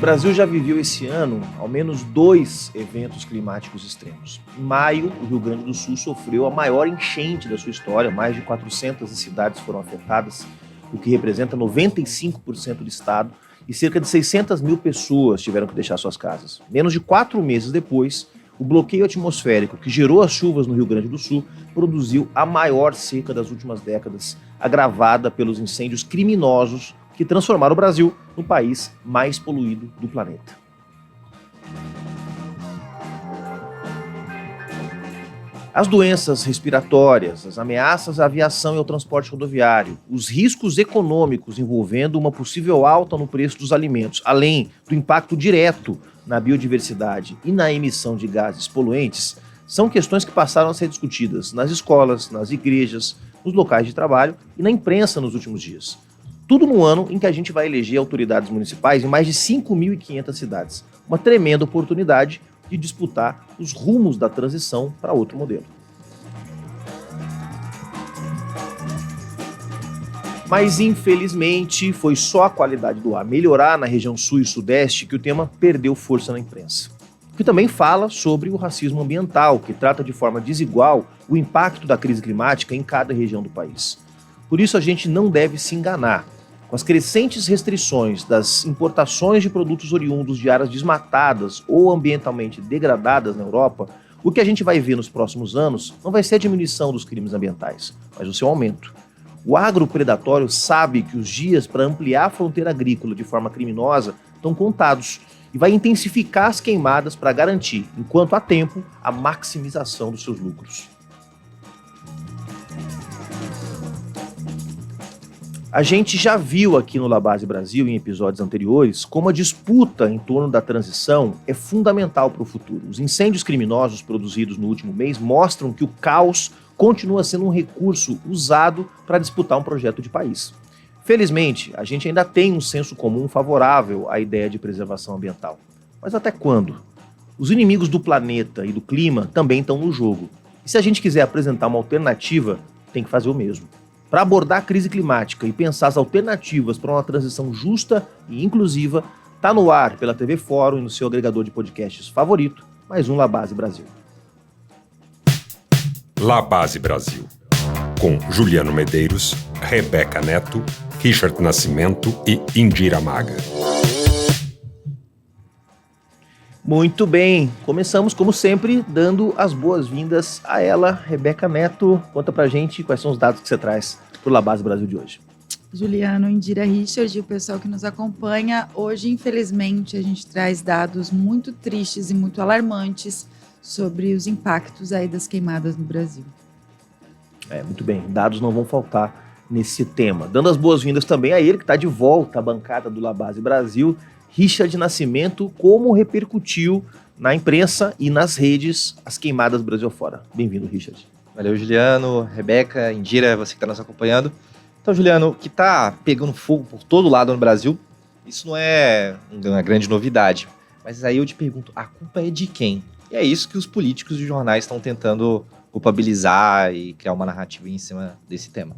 Brasil já viveu esse ano ao menos 2 eventos climáticos extremos. Em maio, o Rio Grande do Sul sofreu a maior enchente da sua história, mais de 400 cidades foram afetadas, o que representa 95% do estado, e cerca de 600 mil pessoas tiveram que deixar suas casas. Menos de 4 meses depois, o bloqueio atmosférico que gerou as chuvas no Rio Grande do Sul produziu a maior seca das últimas décadas, agravada pelos incêndios criminosos que transformaram o Brasil no país mais poluído do planeta. As doenças respiratórias, as ameaças à aviação e ao transporte rodoviário, os riscos econômicos envolvendo uma possível alta no preço dos alimentos, além do impacto direto na biodiversidade e na emissão de gases poluentes, são questões que passaram a ser discutidas nas escolas, nas igrejas, nos locais de trabalho e na imprensa nos últimos dias. Tudo no ano em que a gente vai eleger autoridades municipais em mais de 5.500 cidades. Uma tremenda oportunidade de disputar os rumos da transição para outro modelo. Mas, infelizmente, foi só a qualidade do ar melhorar na região sul e sudeste que o tema perdeu força na imprensa. Que também fala sobre o racismo ambiental, que trata de forma desigual o impacto da crise climática em cada região do país. Por isso, a gente não deve se enganar. Com as crescentes restrições das importações de produtos oriundos de áreas desmatadas ou ambientalmente degradadas na Europa, o que a gente vai ver nos próximos anos não vai ser a diminuição dos crimes ambientais, mas o seu aumento. O agropredatório sabe que os dias para ampliar a fronteira agrícola de forma criminosa estão contados e vai intensificar as queimadas para garantir, enquanto há tempo, a maximização dos seus lucros. A gente já viu aqui no Labase Brasil, em episódios anteriores, como a disputa em torno da transição é fundamental para o futuro. Os incêndios criminosos produzidos no último mês mostram que o caos continua sendo um recurso usado para disputar um projeto de país. Felizmente, a gente ainda tem um senso comum favorável à ideia de preservação ambiental. Mas até quando? Os inimigos do planeta e do clima também estão no jogo. E se a gente quiser apresentar uma alternativa, tem que fazer o mesmo. Para abordar a crise climática e pensar as alternativas para uma transição justa e inclusiva, está no ar pela TV Fórum e no seu agregador de podcasts favorito, mais um Labase Brasil. Labase Brasil, com Juliano Medeiros, Rebeca Neto, Richard Nascimento e Indira Maga. Muito bem, começamos como sempre dando as boas-vindas a ela, Rebeca Neto. Conta pra gente quais são os dados que você traz pro Labase Brasil de hoje. Juliano, Indira, Richard e o pessoal que nos acompanha. Hoje, infelizmente, a gente traz dados muito tristes e muito alarmantes sobre os impactos aí das queimadas no Brasil. Muito bem, dados não vão faltar nesse tema. Dando as boas-vindas também a ele, que está de volta à bancada do Labase Brasil, Richard Nascimento. Como repercutiu na imprensa e nas redes as queimadas Brasil afora? Bem-vindo, Richard. Valeu, Juliano, Rebeca, Indira, você que está nos acompanhando. Então, Juliano, o que está pegando fogo por todo lado no Brasil, isso não é uma grande novidade. Mas aí eu te pergunto, a culpa é de quem? E é isso que os políticos e jornais estão tentando culpabilizar e criar uma narrativa em cima desse tema.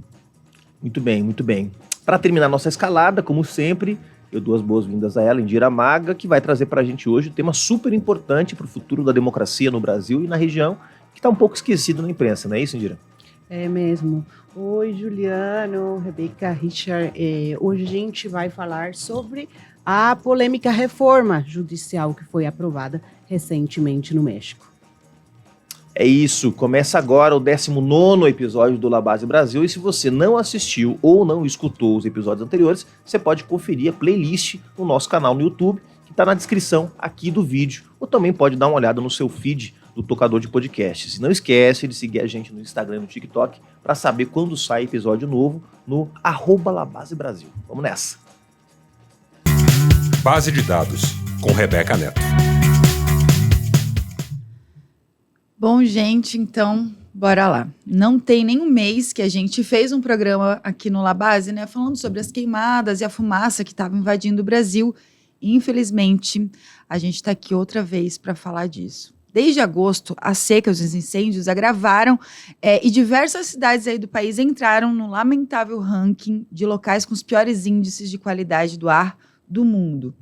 Muito bem, muito bem. Para terminar nossa escalada, como sempre, eu dou as boas-vindas a ela, Indira Maga, que vai trazer para a gente hoje um tema super importante para o futuro da democracia no Brasil e na região, que está um pouco esquecido na imprensa, não é isso, Indira? É mesmo. Oi, Juliano, Rebeca, Richard. Hoje a gente vai falar sobre a polêmica reforma judicial que foi aprovada recentemente no México. É isso, começa agora o 19º episódio do Labase Brasil, e se você não assistiu ou não escutou os episódios anteriores, você pode conferir a playlist no nosso canal no YouTube, que está na descrição aqui do vídeo, ou também pode dar uma olhada no seu feed do tocador de podcasts. E não esquece de seguir a gente no Instagram e no TikTok para saber quando sai episódio novo no @LabaseBrasil. Vamos nessa! Base de dados, com Rebeca Neto. Bom, gente, então, bora lá. Não tem nem um mês que a gente fez um programa aqui no Labase, né, falando sobre as queimadas e a fumaça que estava invadindo o Brasil. E, infelizmente, a gente está aqui outra vez para falar disso. Desde agosto, as secas e os incêndios agravaram e diversas cidades aí do país entraram no lamentável ranking de locais com os piores índices de qualidade do ar do mundo.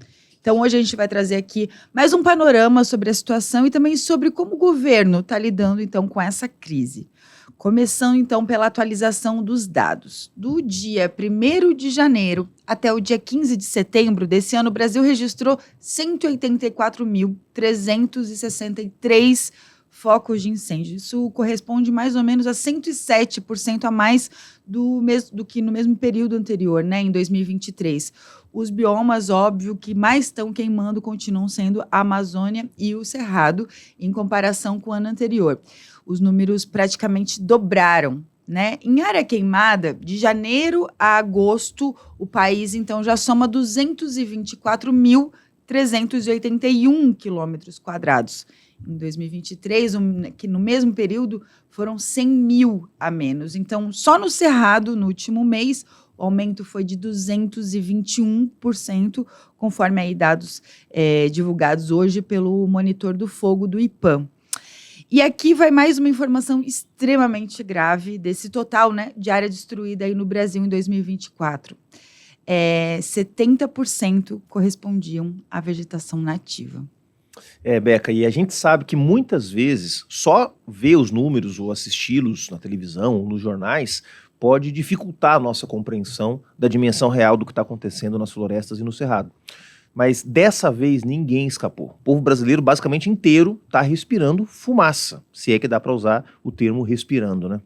Então, hoje a gente vai trazer aqui mais um panorama sobre a situação e também sobre como o governo está lidando, então, com essa crise. Começando, então, pela atualização dos dados. Do dia 1º de janeiro até o dia 15 de setembro desse ano, o Brasil registrou 184.363 focos de incêndio. Isso corresponde mais ou menos a 107% a mais do que no mesmo período anterior, né, em 2023. Os biomas, óbvio, que mais estão queimando continuam sendo a Amazônia e o Cerrado, em comparação com o ano anterior. Os números praticamente dobraram, né? Em área queimada, de janeiro a agosto, o país, então, já soma 224.381 quilômetros quadrados. Em 2023, que no mesmo período foram 100 mil a menos. Então, só no Cerrado, no último mês, o aumento foi de 221%, conforme aí dados divulgados hoje pelo Monitor do Fogo do IPAM. E aqui vai mais uma informação extremamente grave desse total, né, de área destruída aí no Brasil em 2024. 70% correspondiam à vegetação nativa. Beca, e a gente sabe que muitas vezes só ver os números ou assisti-los na televisão ou nos jornais pode dificultar a nossa compreensão da dimensão real do que está acontecendo nas florestas e no Cerrado. Mas dessa vez ninguém escapou. O povo brasileiro basicamente inteiro está respirando fumaça, se é que dá para usar o termo respirando, né?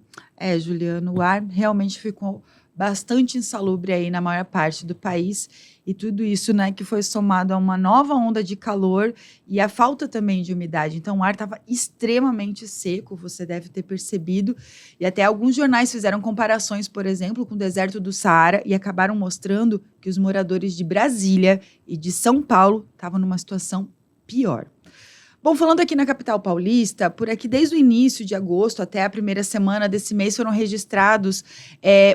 Juliano, o ar realmente ficou bastante insalubre aí na maior parte do país, e tudo isso, né, que foi somado a uma nova onda de calor e a falta também de umidade. Então, o ar estava extremamente seco, você deve ter percebido, e até alguns jornais fizeram comparações, por exemplo, com o deserto do Saara e acabaram mostrando que os moradores de Brasília e de São Paulo estavam numa situação pior. Bom, falando aqui na capital paulista, por aqui desde o início de agosto até a primeira semana desse mês foram registrados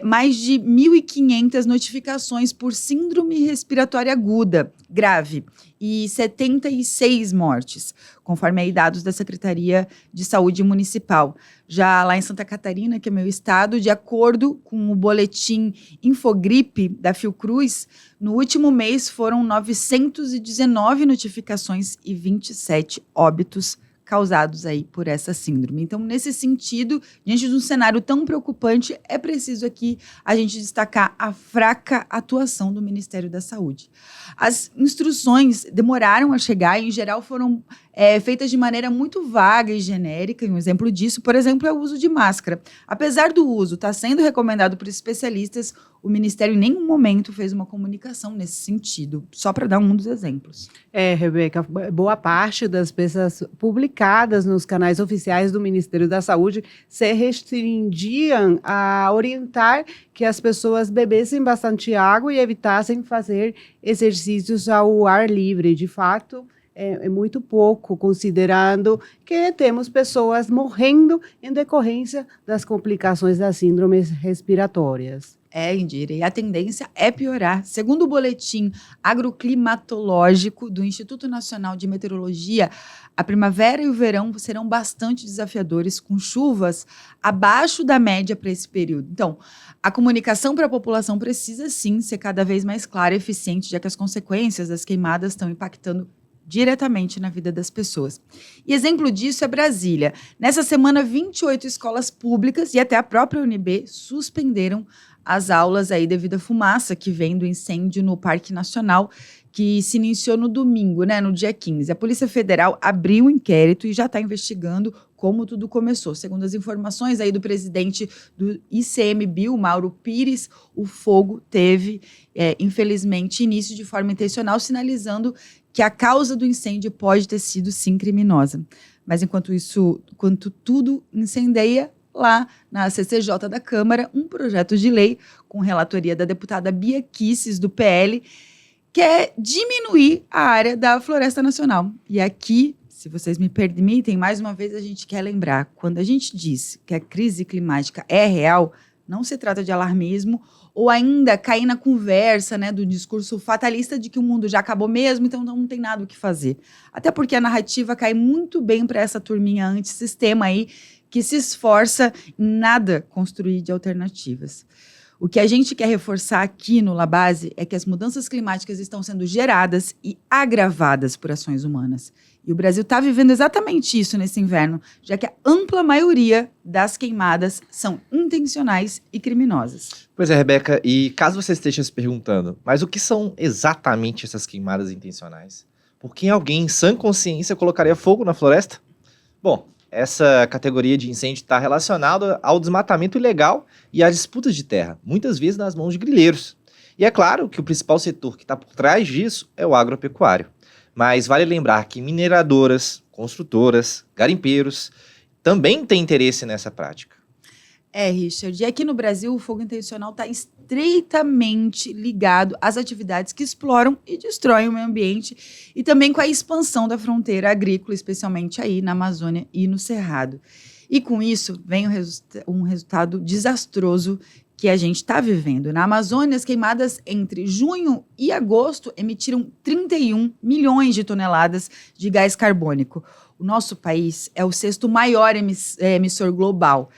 mais de 1.500 notificações por síndrome respiratória aguda grave e 76 mortes, conforme aí dados da Secretaria de Saúde Municipal. Já lá em Santa Catarina, que é meu estado, de acordo com o boletim Infogripe da Fiocruz, no último mês foram 919 notificações e 27 óbitos causados aí por essa síndrome. Então, nesse sentido, diante de um cenário tão preocupante, é preciso aqui a gente destacar a fraca atuação do Ministério da Saúde. As instruções demoraram a chegar e, em geral, foram feitas de maneira muito vaga e genérica, e um exemplo disso, por exemplo, é o uso de máscara. Apesar do uso estar sendo recomendado por especialistas, o Ministério em nenhum momento fez uma comunicação nesse sentido, só para dar um dos exemplos. Rebeca, boa parte das peças publicadas nos canais oficiais do Ministério da Saúde se restringiam a orientar que as pessoas bebessem bastante água e evitassem fazer exercícios ao ar livre. De fato, é muito pouco, considerando que temos pessoas morrendo em decorrência das complicações das síndromes respiratórias. Indira, e a tendência é piorar. Segundo o boletim agroclimatológico do Instituto Nacional de Meteorologia, a primavera e o verão serão bastante desafiadores, com chuvas abaixo da média para esse período. Então, a comunicação para a população precisa, sim, ser cada vez mais clara e eficiente, já que as consequências das queimadas estão impactando diretamente na vida das pessoas. E exemplo disso é Brasília. Nessa semana, 28 escolas públicas e até a própria UNB suspenderam as aulas aí devido à fumaça que vem do incêndio no Parque Nacional, que se iniciou no domingo, né, no dia 15. A Polícia Federal abriu um inquérito e já está investigando como tudo começou. Segundo as informações aí do presidente do ICMBio, Mauro Pires, o fogo teve, infelizmente, início de forma intencional, sinalizando que a causa do incêndio pode ter sido, sim, criminosa. Mas, enquanto tudo incendeia, lá na CCJ da Câmara, um projeto de lei com relatoria da deputada Bia Kicis, do PL, quer diminuir a área da Floresta Nacional. E aqui, se vocês me permitem, mais uma vez a gente quer lembrar, quando a gente diz que a crise climática é real, não se trata de alarmismo ou ainda cair na conversa, né, do discurso fatalista de que o mundo já acabou mesmo, então não tem nada o que fazer. Até porque a narrativa cai muito bem para essa turminha antissistema aí, que se esforça em nada construir de alternativas. O que a gente quer reforçar aqui no Labase é que as mudanças climáticas estão sendo geradas e agravadas por ações humanas. E o Brasil está vivendo exatamente isso nesse inverno, já que a ampla maioria das queimadas são intencionais e criminosas. Pois é, Rebeca, e caso você esteja se perguntando, mas o que são exatamente essas queimadas intencionais? Por que alguém em sã consciência colocaria fogo na floresta? Bom, essa categoria de incêndio está relacionada ao desmatamento ilegal e às disputas de terra, muitas vezes nas mãos de grileiros. E é claro que o principal setor que está por trás disso é o agropecuário. Mas vale lembrar que mineradoras, construtoras, garimpeiros também têm interesse nessa prática. Richard, e aqui no Brasil o fogo intencional está estreitamente ligado às atividades que exploram e destroem o meio ambiente e também com a expansão da fronteira agrícola, especialmente aí na Amazônia e no Cerrado. E com isso vem um resultado desastroso que a gente está vivendo. Na Amazônia, as queimadas entre junho e agosto emitiram 31 milhões de toneladas de gás carbônico. O nosso país é o sexto maior emissor global.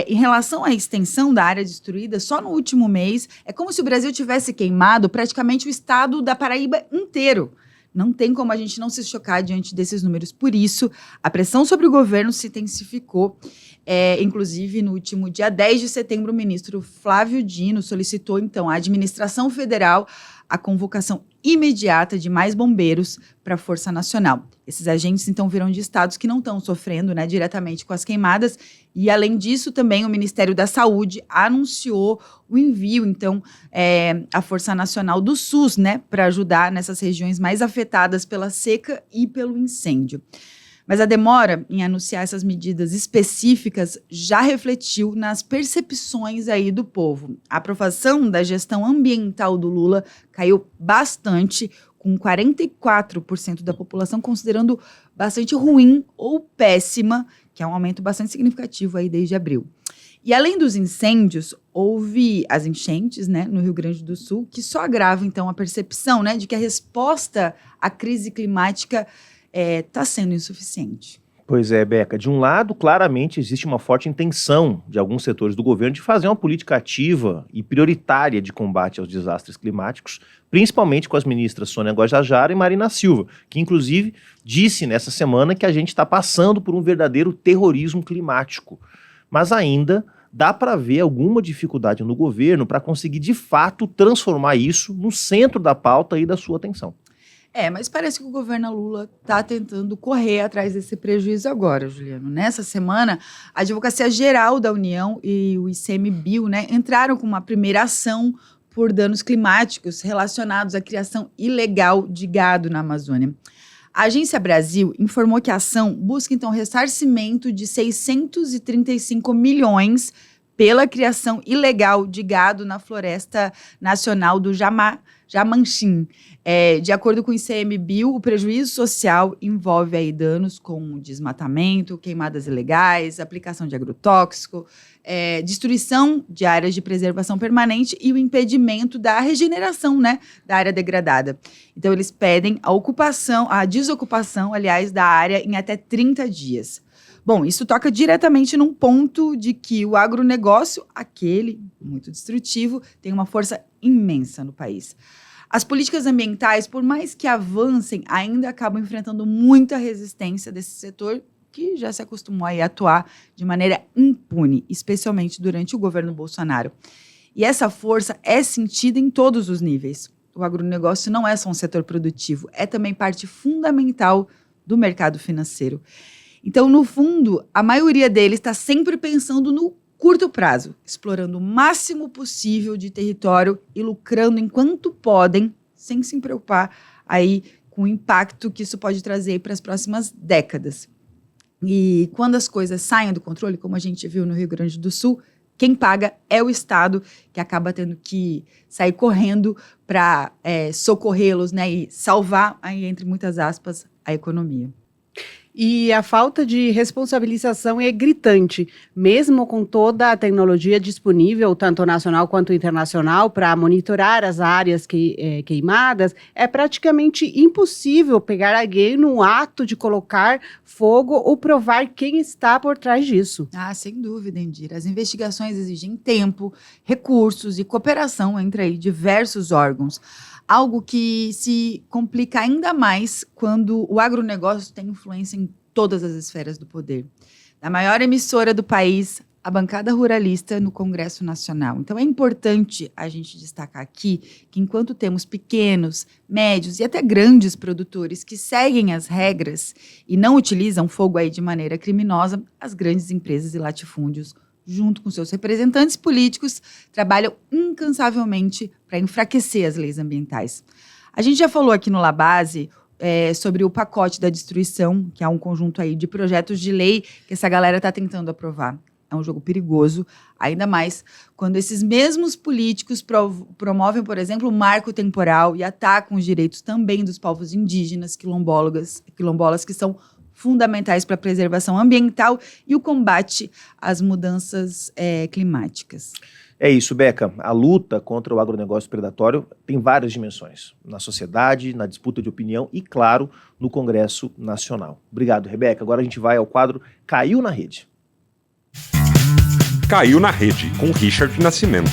Em relação à extensão da área destruída, só no último mês, é como se o Brasil tivesse queimado praticamente o estado da Paraíba inteiro. Não tem como a gente não se chocar diante desses números. Por isso, a pressão sobre o governo se intensificou. Inclusive, no último dia 10 de setembro, o ministro Flávio Dino solicitou, então, à administração federal a convocação imediata de mais bombeiros para a Força Nacional. Esses agentes, então, virão de estados que não estão sofrendo, né, diretamente com as queimadas. E, além disso, também o Ministério da Saúde anunciou o envio, então, à Força Nacional do SUS, né, para ajudar nessas regiões mais afetadas pela seca e pelo incêndio. Mas a demora em anunciar essas medidas específicas já refletiu nas percepções aí do povo. A aprovação da gestão ambiental do Lula caiu bastante, com 44% da população considerando bastante ruim ou péssima, que é um aumento bastante significativo aí desde abril. E além dos incêndios, houve as enchentes, né, no Rio Grande do Sul, que só agrava, então, a percepção, né, de que a resposta à crise climática está sendo insuficiente. Pois é, Beca. De um lado, claramente existe uma forte intenção de alguns setores do governo de fazer uma política ativa e prioritária de combate aos desastres climáticos, principalmente com as ministras Sônia Guajajara e Marina Silva, que inclusive disse nessa semana que a gente está passando por um verdadeiro terrorismo climático. Mas ainda dá para ver alguma dificuldade no governo para conseguir de fato transformar isso no centro da pauta e da sua atenção. Mas parece que o governo Lula está tentando correr atrás desse prejuízo agora, Juliano. Nessa semana, a Advocacia Geral da União e o ICMBio, né, entraram com uma primeira ação por danos climáticos relacionados à criação ilegal de gado na Amazônia. A Agência Brasil informou que a ação busca, então, ressarcimento de 635 milhões pela criação ilegal de gado na Floresta Nacional do Jamanchim. De acordo com o ICMBio, o prejuízo social envolve aí danos com desmatamento, queimadas ilegais, aplicação de agrotóxico, destruição de áreas de preservação permanente e o impedimento da regeneração, né, da área degradada. Então, eles pedem a desocupação, aliás, da área em até 30 dias. Bom, isso toca diretamente num ponto de que o agronegócio, aquele muito destrutivo, tem uma força imensa no país. As políticas ambientais, por mais que avancem, ainda acabam enfrentando muita resistência desse setor que já se acostumou a atuar de maneira impune, especialmente durante o governo Bolsonaro. E essa força é sentida em todos os níveis. O agronegócio não é só um setor produtivo, é também parte fundamental do mercado financeiro. Então, no fundo, a maioria deles está sempre pensando no curto prazo, explorando o máximo possível de território e lucrando enquanto podem, sem se preocupar aí com o impacto que isso pode trazer para as próximas décadas. E quando as coisas saem do controle, como a gente viu no Rio Grande do Sul, quem paga é o Estado, que acaba tendo que sair correndo para socorrê-los, né, e salvar, aí, entre muitas aspas, a economia. E a falta de responsabilização é gritante, mesmo com toda a tecnologia disponível, tanto nacional quanto internacional, para monitorar as áreas queimadas, é praticamente impossível pegar alguém no ato de colocar fogo ou provar quem está por trás disso. Ah, sem dúvida, Indira. As investigações exigem tempo, recursos e cooperação entre aí diversos órgãos. Algo que se complica ainda mais quando o agronegócio tem influência em todas as esferas do poder. Da maior emissora do país, a bancada ruralista no Congresso Nacional. Então, é importante a gente destacar aqui que enquanto temos pequenos, médios e até grandes produtores que seguem as regras e não utilizam fogo aí de maneira criminosa, as grandes empresas e latifúndios, junto com seus representantes políticos, trabalham incansavelmente para enfraquecer as leis ambientais. A gente já falou aqui no Labase sobre o pacote da destruição, que é um conjunto aí de projetos de lei que essa galera está tentando aprovar. É um jogo perigoso, ainda mais quando esses mesmos políticos promovem, por exemplo, o marco temporal e atacam os direitos também dos povos indígenas, quilombolas que são fundamentais para a preservação ambiental e o combate às mudanças climáticas. É isso, Beca. A luta contra o agronegócio predatório tem várias dimensões. Na sociedade, na disputa de opinião e, claro, no Congresso Nacional. Obrigado, Rebeca. Agora a gente vai ao quadro Caiu na Rede. Caiu na Rede, com Richard Nascimento.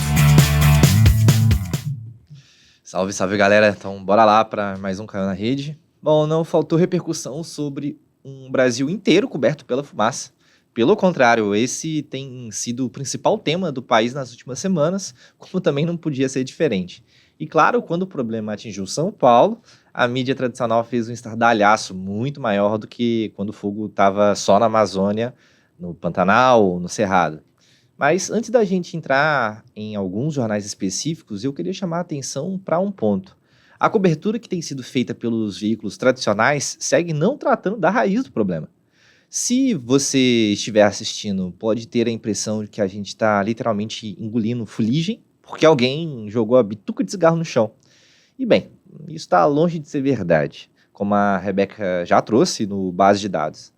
Salve, salve, galera. Então, bora lá para mais um Caiu na Rede. Bom, não faltou repercussão sobre um Brasil inteiro coberto pela fumaça. Pelo contrário, esse tem sido o principal tema do país nas últimas semanas, como também não podia ser diferente. E claro, quando o problema atingiu São Paulo, a mídia tradicional fez um estardalhaço muito maior do que quando o fogo estava só na Amazônia, no Pantanal, no Cerrado. Mas antes da gente entrar em alguns jornais específicos, eu queria chamar a atenção para um ponto. A cobertura que tem sido feita pelos veículos tradicionais segue não tratando da raiz do problema. Se você estiver assistindo, pode ter a impressão de que a gente está literalmente engolindo fuligem porque alguém jogou a bituca de cigarro no chão. E bem, isso está longe de ser verdade, como a Rebeca já trouxe no base de dados.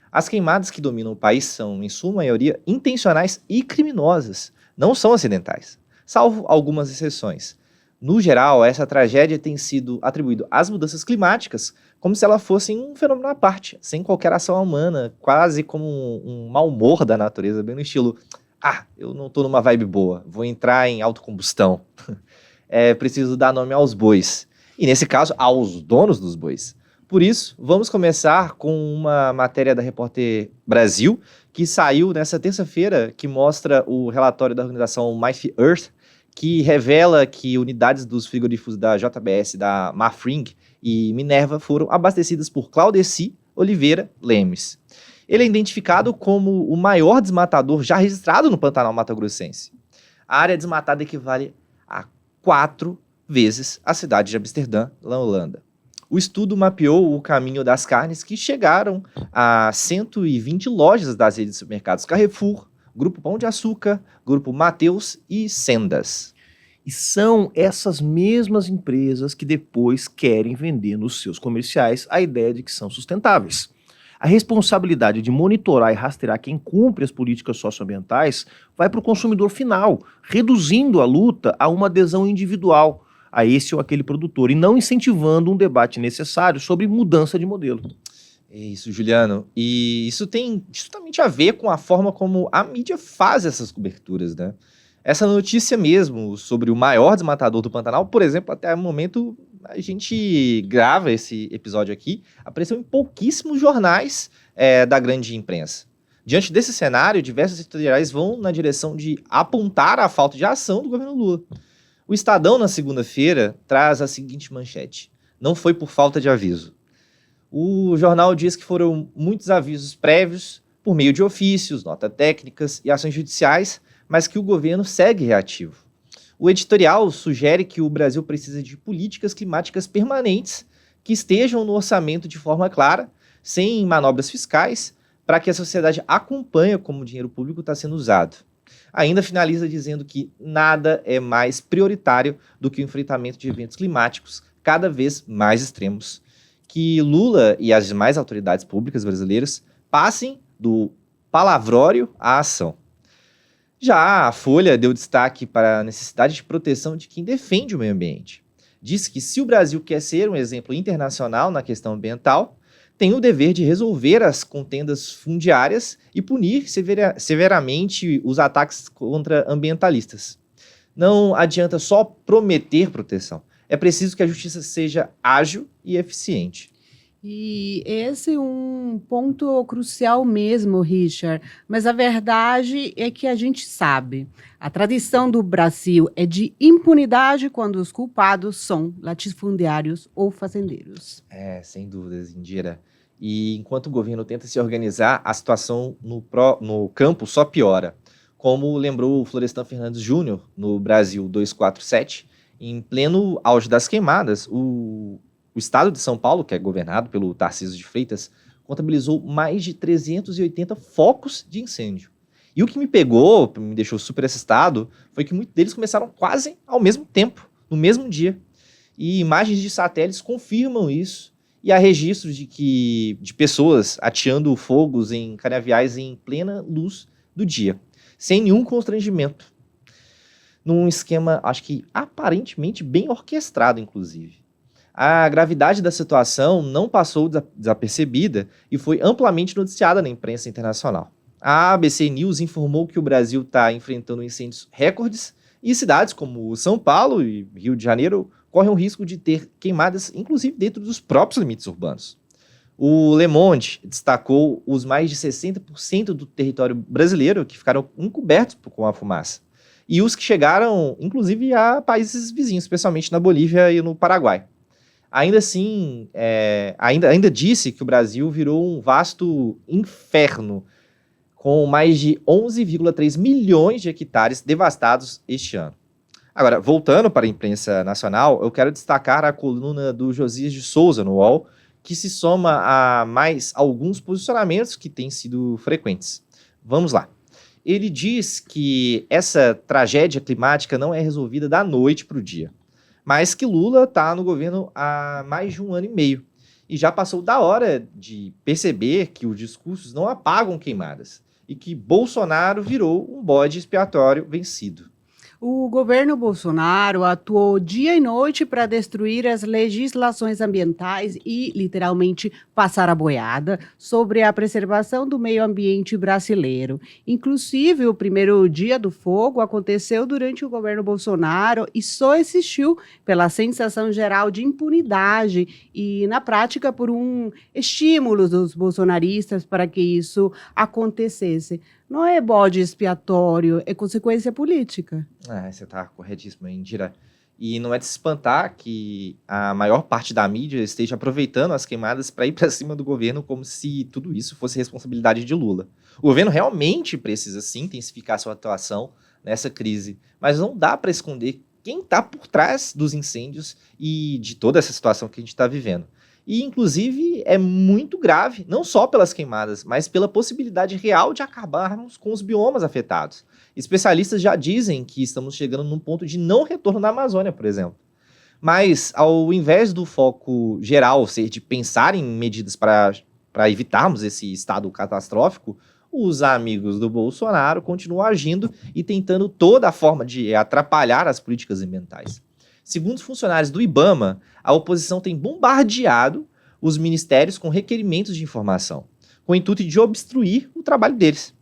As queimadas que dominam o país são, em sua maioria, intencionais e criminosas, não são acidentais, salvo algumas exceções. No geral, essa tragédia tem sido atribuída às mudanças climáticas como se ela fosse um fenômeno à parte, sem qualquer ação humana, quase como um mau humor da natureza, bem no estilo, eu não tô numa vibe boa, vou entrar em autocombustão. É preciso dar nome aos bois, e nesse caso, aos donos dos bois. Por isso, vamos começar com uma matéria da Repórter Brasil, que saiu nessa terça-feira, que mostra o relatório da organização Mighty Earth, que revela que unidades dos frigoríficos da JBS, da Marfrig e Minerva foram abastecidas por Claudeci Oliveira Lemes. Ele é identificado como o maior desmatador já registrado no Pantanal Mato-Grossense. A área desmatada equivale a 4 vezes a cidade de Amsterdã, na Holanda. O estudo mapeou o caminho das carnes que chegaram a 120 lojas das redes de supermercados Carrefour, Grupo Pão de Açúcar, Grupo Mateus e Sendas. E são essas mesmas empresas que depois querem vender nos seus comerciais a ideia de que são sustentáveis. A responsabilidade de monitorar e rastrear quem cumpre as políticas socioambientais vai para o consumidor final, reduzindo a luta a uma adesão individual a esse ou aquele produtor e não incentivando um debate necessário sobre mudança de modelo. É isso, Juliano. E isso tem justamente a ver com a forma como a mídia faz essas coberturas, né? Essa notícia mesmo sobre o maior desmatador do Pantanal, por exemplo, até o momento a gente grava esse episódio aqui, apareceu em pouquíssimos jornais da grande imprensa. Diante desse cenário, diversos editoriais vão na direção de apontar a falta de ação do governo Lula. O Estadão, na segunda-feira, traz a seguinte manchete: não foi por falta de aviso. O jornal diz que foram muitos avisos prévios, por meio de ofícios, notas técnicas e ações judiciais, mas que o governo segue reativo. O editorial sugere que o Brasil precisa de políticas climáticas permanentes que estejam no orçamento de forma clara, sem manobras fiscais, para que a sociedade acompanhe como o dinheiro público está sendo usado. Ainda finaliza dizendo que nada é mais prioritário do que o enfrentamento de eventos climáticos cada vez mais extremos, que Lula e as demais autoridades públicas brasileiras passem do palavrório à ação. Já a Folha deu destaque para a necessidade de proteção de quem defende o meio ambiente. Diz que se o Brasil quer ser um exemplo internacional na questão ambiental, tem o dever de resolver as contendas fundiárias e punir severamente os ataques contra ambientalistas. Não adianta só prometer proteção. É preciso que a justiça seja ágil e eficiente. E esse é um ponto crucial mesmo, Richard. Mas a verdade é que a gente sabe. A tradição do Brasil é de impunidade quando os culpados são latifundiários ou fazendeiros. Sem dúvidas, Indira. E enquanto o governo tenta se organizar, a situação no campo só piora. Como lembrou o Florestan Fernandes Júnior, no Brasil 247, em pleno auge das queimadas, o estado de São Paulo, que é governado pelo Tarcísio de Freitas, contabilizou mais de 380 focos de incêndio. E o que me deixou super assustado, foi que muitos deles começaram quase ao mesmo tempo, no mesmo dia. E imagens de satélites confirmam isso. E há registros de pessoas ateando fogos em canaviais em plena luz do dia, sem nenhum constrangimento. Num esquema, acho que aparentemente bem orquestrado, inclusive. A gravidade da situação não passou desapercebida e foi amplamente noticiada na imprensa internacional. A ABC News informou que o Brasil está enfrentando incêndios recordes e cidades como São Paulo e Rio de Janeiro correm o risco de ter queimadas, inclusive dentro dos próprios limites urbanos. O Le Monde destacou os mais de 60% do território brasileiro que ficaram encobertos com a fumaça, e os que chegaram, inclusive, a países vizinhos, especialmente na Bolívia e no Paraguai. Ainda assim, ainda disse que o Brasil virou um vasto inferno, com mais de 11,3 milhões de hectares devastados este ano. Agora, voltando para a imprensa nacional, eu quero destacar a coluna do Josias de Souza no UOL, que se soma a mais alguns posicionamentos que têm sido frequentes. Vamos lá. Ele diz que essa tragédia climática não é resolvida da noite para o dia, mas que Lula está no governo há mais de 1 ano e meio e já passou da hora de perceber que os discursos não apagam queimadas e que Bolsonaro virou um bode expiatório vencido. O governo Bolsonaro atuou dia e noite para destruir as legislações ambientais e, literalmente, passar a boiada sobre a preservação do meio ambiente brasileiro. Inclusive, o primeiro dia do fogo aconteceu durante o governo Bolsonaro e só existiu pela sensação geral de impunidade e, na prática, por um estímulo dos bolsonaristas para que isso acontecesse. Não é bode expiatório, é consequência política. Você está corretíssimo, Indira. E não é de se espantar que a maior parte da mídia esteja aproveitando as queimadas para ir para cima do governo como se tudo isso fosse responsabilidade de Lula. O governo realmente precisa, sim, intensificar sua atuação nessa crise, mas não dá para esconder quem está por trás dos incêndios e de toda essa situação que a gente está vivendo. E, inclusive, é muito grave, não só pelas queimadas, mas pela possibilidade real de acabarmos com os biomas afetados. Especialistas já dizem que estamos chegando num ponto de não retorno na Amazônia, por exemplo. Mas, ao invés do foco geral ser de pensar em medidas para evitarmos esse estado catastrófico, os amigos do Bolsonaro continuam agindo e tentando toda a forma de atrapalhar as políticas ambientais. Segundo os funcionários do IBAMA, a oposição tem bombardeado os ministérios com requerimentos de informação, com o intuito de obstruir o trabalho deles.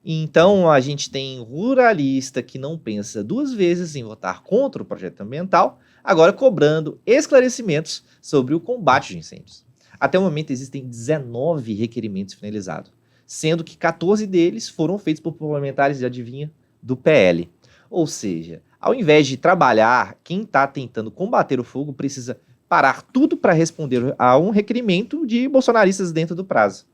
Então, a gente tem ruralista que não pensa 2 vezes em votar contra o projeto ambiental, agora cobrando esclarecimentos sobre o combate de incêndios. Até o momento, existem 19 requerimentos finalizados, sendo que 14 deles foram feitos por parlamentares, adivinha, do PL. Ou seja, ao invés de trabalhar, quem está tentando combater o fogo precisa parar tudo para responder a um requerimento de bolsonaristas dentro do prazo.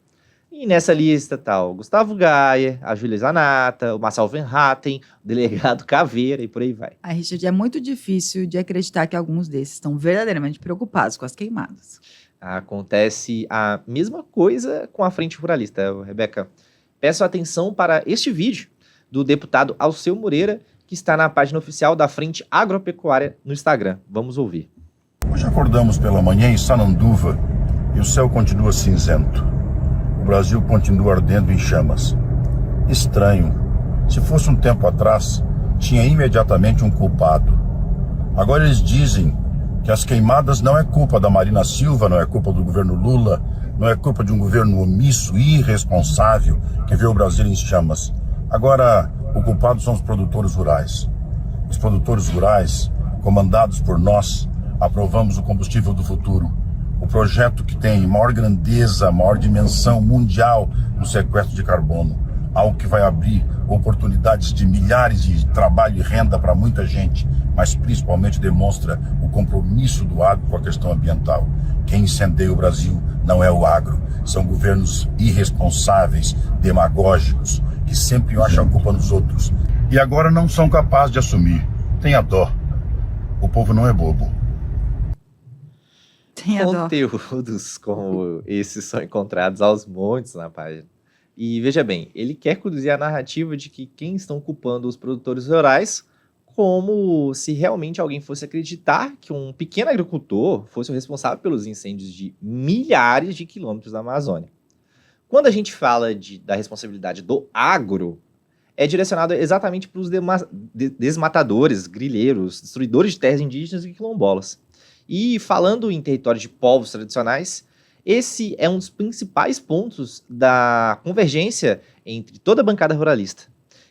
E nessa lista está o Gustavo Gayer, a Júlia Zanata, o Marcel Verhatten, o delegado Caveira e por aí vai. Richard, é muito difícil de acreditar que alguns desses estão verdadeiramente preocupados com as queimadas. Acontece a mesma coisa com a Frente Ruralista, Rebeca. Peço atenção para este vídeo do deputado Alceu Moreira, que está na página oficial da Frente Agropecuária no Instagram. Vamos ouvir. Hoje acordamos pela manhã em Sananduva e o céu continua cinzento. O Brasil continua ardendo em chamas. Estranho. Se fosse um tempo atrás, tinha imediatamente um culpado. Agora eles dizem que as queimadas não é culpa da Marina Silva, não é culpa do governo Lula, não é culpa de um governo omisso e irresponsável que vê o Brasil em chamas. Agora, o culpado são os produtores rurais. Os produtores rurais, comandados por nós, aprovamos o combustível do futuro. O projeto que tem maior grandeza, maior dimensão mundial no sequestro de carbono. Algo que vai abrir oportunidades de milhares de trabalho e renda para muita gente, mas principalmente demonstra o compromisso do agro com a questão ambiental. Quem incendeia o Brasil não é o agro, são governos irresponsáveis, demagógicos, que sempre acham a culpa nos outros. E agora não são capazes de assumir. Tenha dó. O povo não é bobo. Tenha dó. Conteúdos como esses são encontrados aos montes na página. E veja bem, ele quer conduzir a narrativa de que quem estão culpando os produtores rurais, como se realmente alguém fosse acreditar que um pequeno agricultor fosse o responsável pelos incêndios de milhares de quilômetros da Amazônia. Quando a gente fala da responsabilidade do agro, é direcionado exatamente para os desmatadores, grileiros, destruidores de terras indígenas e quilombolas. E falando em territórios de povos tradicionais, esse é um dos principais pontos da convergência entre toda a bancada ruralista.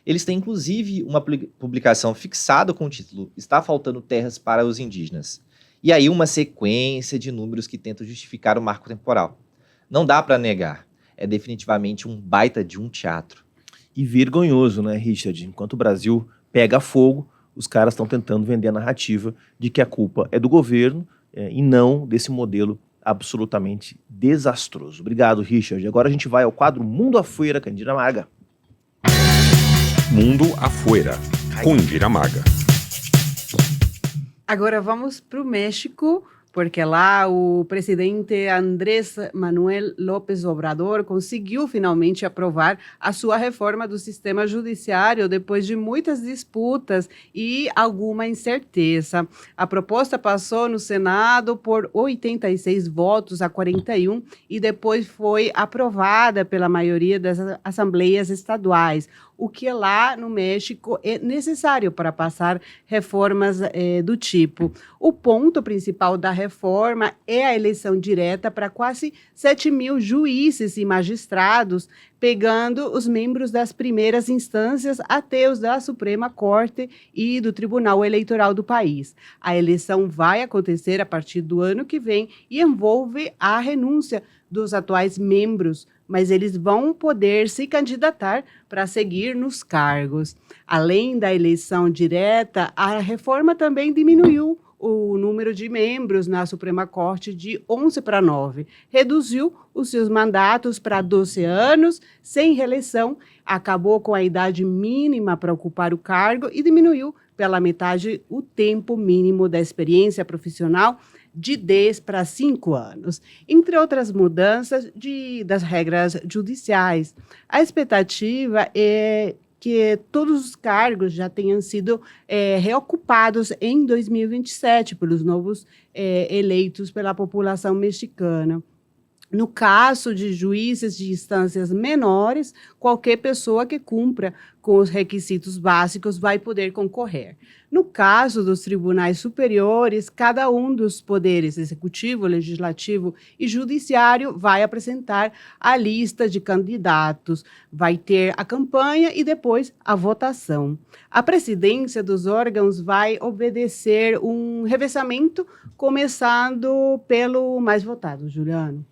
Eles têm, inclusive, uma publicação fixada com o título "Está faltando terras para os indígenas". E aí uma sequência de números que tentam justificar o marco temporal. Não dá para negar, é definitivamente um baita de um teatro. E vergonhoso, né, Richard? Enquanto o Brasil pega fogo, os caras estão tentando vender a narrativa de que a culpa é do governo e não desse modelo absolutamente desastroso. Obrigado, Richard. Agora a gente vai ao quadro Mundo Afuera, com Indira Maga. Mundo Afuera, com Indira Maga. Agora vamos para o México, porque lá o presidente Andrés Manuel López Obrador conseguiu finalmente aprovar a sua reforma do sistema judiciário depois de muitas disputas e alguma incerteza. A proposta passou no Senado por 86 votos a 41 e depois foi aprovada pela maioria das assembleias estaduais, o que lá no México é necessário para passar reformas do tipo. O ponto principal da reforma é a eleição direta para quase 7 mil juízes e magistrados, pegando os membros das primeiras instâncias até os da Suprema Corte e do Tribunal Eleitoral do país. A eleição vai acontecer a partir do ano que vem e envolve a renúncia dos atuais membros, mas eles vão poder se candidatar para seguir nos cargos. Além da eleição direta, a reforma também diminuiu o número de membros na Suprema Corte de 11 para 9. Reduziu os seus mandatos para 12 anos, sem reeleição, acabou com a idade mínima para ocupar o cargo e diminuiu pela metade o tempo mínimo da experiência profissional de 10 para 5 anos, entre outras mudanças das regras judiciais. A expectativa é que todos os cargos já tenham sido reocupados em 2027 pelos novos eleitos pela população mexicana. No caso de juízes de instâncias menores, qualquer pessoa que cumpra com os requisitos básicos vai poder concorrer. No caso dos tribunais superiores, cada um dos poderes executivo, legislativo e judiciário vai apresentar a lista de candidatos, vai ter a campanha e depois a votação. A presidência dos órgãos vai obedecer um revezamento, começando pelo mais votado, Juliano.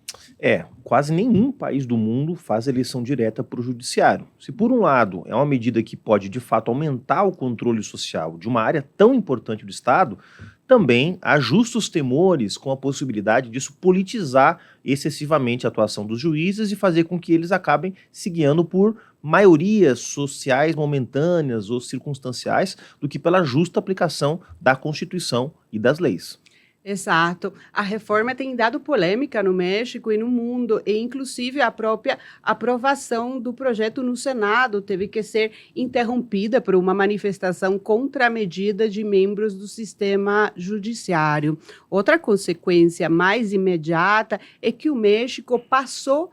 Quase nenhum país do mundo faz eleição direta para o judiciário. Se por um lado é uma medida que pode de fato aumentar o controle social de uma área tão importante do Estado, também há justos temores com a possibilidade disso politizar excessivamente a atuação dos juízes e fazer com que eles acabem se guiando por maiorias sociais momentâneas ou circunstanciais do que pela justa aplicação da Constituição e das leis. Exato. A reforma tem dado polêmica no México e no mundo, e inclusive a própria aprovação do projeto no Senado teve que ser interrompida por uma manifestação contra a medida de membros do sistema judiciário. Outra consequência mais imediata é que o México pausou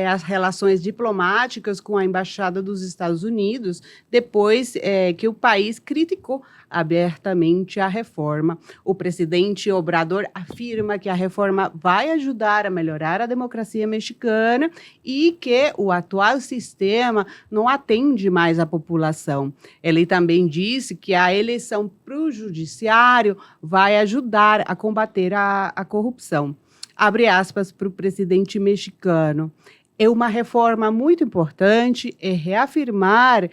as relações diplomáticas com a Embaixada dos Estados Unidos depois que o país criticou abertamente a reforma. O presidente Obrador afirma que a reforma vai ajudar a melhorar a democracia mexicana e que o atual sistema não atende mais a população. Ele também disse que a eleição para o judiciário vai ajudar a combater a corrupção. Abre aspas para o presidente mexicano. É uma reforma muito importante, é reafirmar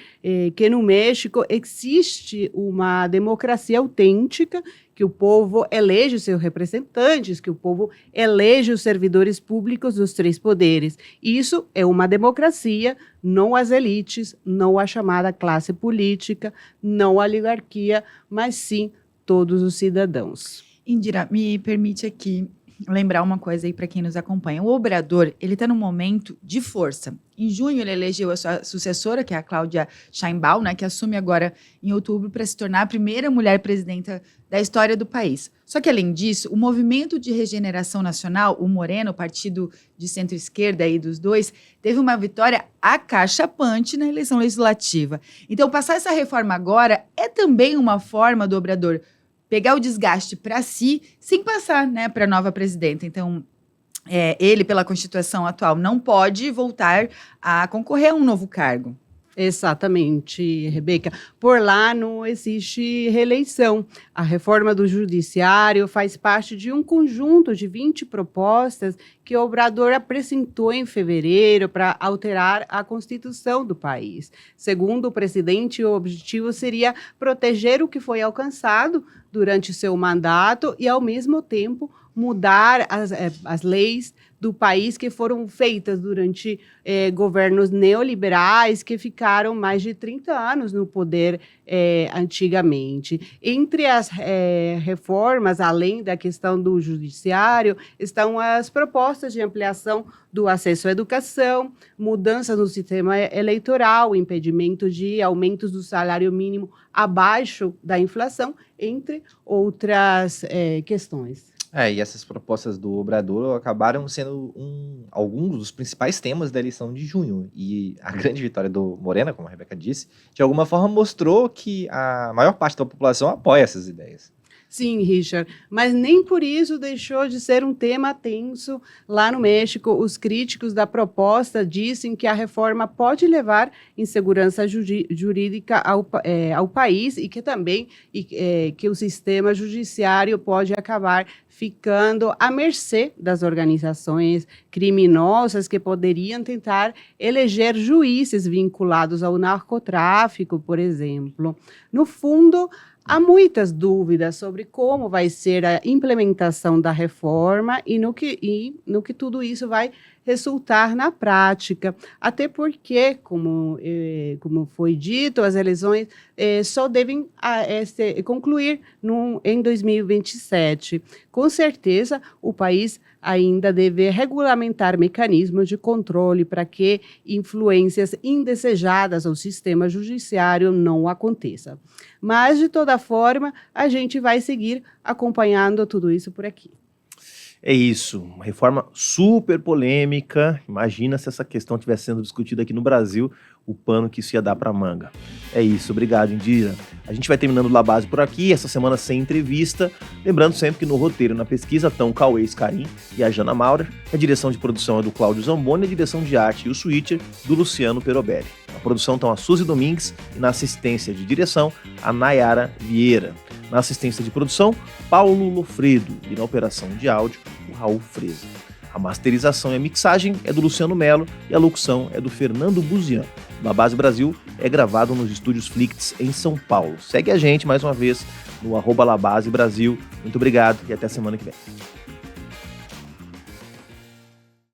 que no México existe uma democracia autêntica, que o povo elege os seus representantes, que o povo elege os servidores públicos dos três poderes. Isso é uma democracia, não as elites, não a chamada classe política, não a oligarquia, mas sim todos os cidadãos. Indira, me permite aqui lembrar uma coisa aí para quem nos acompanha. O Obrador, ele está num momento de força. Em junho, ele elegeu a sua sucessora, que é a Cláudia Sheinbaum, né, que assume agora em outubro para se tornar a primeira mulher presidenta da história do país. Só que, além disso, o Movimento de Regeneração Nacional, o Morena, o partido de centro-esquerda aí dos dois, teve uma vitória acachapante na eleição legislativa. Então, passar essa reforma agora é também uma forma do Obrador pegar o desgaste para si, sem passar, né, para a nova presidenta. Então, ele, pela Constituição atual, não pode voltar a concorrer a um novo cargo. Exatamente, Rebeca. Por lá não existe reeleição. A reforma do judiciário faz parte de um conjunto de 20 propostas que o Obrador apresentou em fevereiro para alterar a Constituição do país. Segundo o presidente, o objetivo seria proteger o que foi alcançado durante seu mandato e, ao mesmo tempo, mudar as leis do país que foram feitas durante governos neoliberais que ficaram mais de 30 anos no poder antigamente. Entre as reformas, além da questão do judiciário, estão as propostas de ampliação do acesso à educação, mudanças no sistema eleitoral, impedimento de aumentos do salário mínimo abaixo da inflação, entre outras questões. E essas propostas do Obrador acabaram sendo alguns dos principais temas da eleição de junho. E a grande vitória do Morena, como a Rebeca disse, de alguma forma mostrou que a maior parte da população apoia essas ideias. Sim, Richard, mas nem por isso deixou de ser um tema tenso lá no México. Os críticos da proposta dizem que a reforma pode levar insegurança jurídica ao país e que também que o sistema judiciário pode acabar ficando à mercê das organizações criminosas que poderiam tentar eleger juízes vinculados ao narcotráfico, por exemplo. No fundo, há muitas dúvidas sobre como vai ser a implementação da reforma e no que tudo isso vai resultar na prática. Até porque, como foi dito, as eleições só devem concluir em 2027. Com certeza, o país ainda deve regulamentar mecanismos de controle para que influências indesejadas ao sistema judiciário não aconteçam. Mas, de toda forma, a gente vai seguir acompanhando tudo isso por aqui. É isso, uma reforma super polêmica. Imagina se essa questão estivesse sendo discutida aqui no Brasil, o pano que isso ia dar para manga. É isso, obrigado, Indira. A gente vai terminando o Labase por aqui, essa semana sem entrevista. Lembrando sempre que no roteiro e na pesquisa estão o Cauê Scarim e a Jana Maurer. A direção de produção é do Cláudio Zamboni, a direção de arte e o switcher do Luciano Perobelli. Na produção estão a Suzy Domingues e na assistência de direção a Nayara Vieira. Na assistência de produção, Paulo Lofredo e na operação de áudio, o Raul Freza. A masterização e a mixagem é do Luciano Melo e a locução é do Fernando Buzian. O Labase Brasil é gravado nos estúdios Flicts em São Paulo. Segue a gente mais uma vez no @Labase Brasil. Muito obrigado e até semana que vem.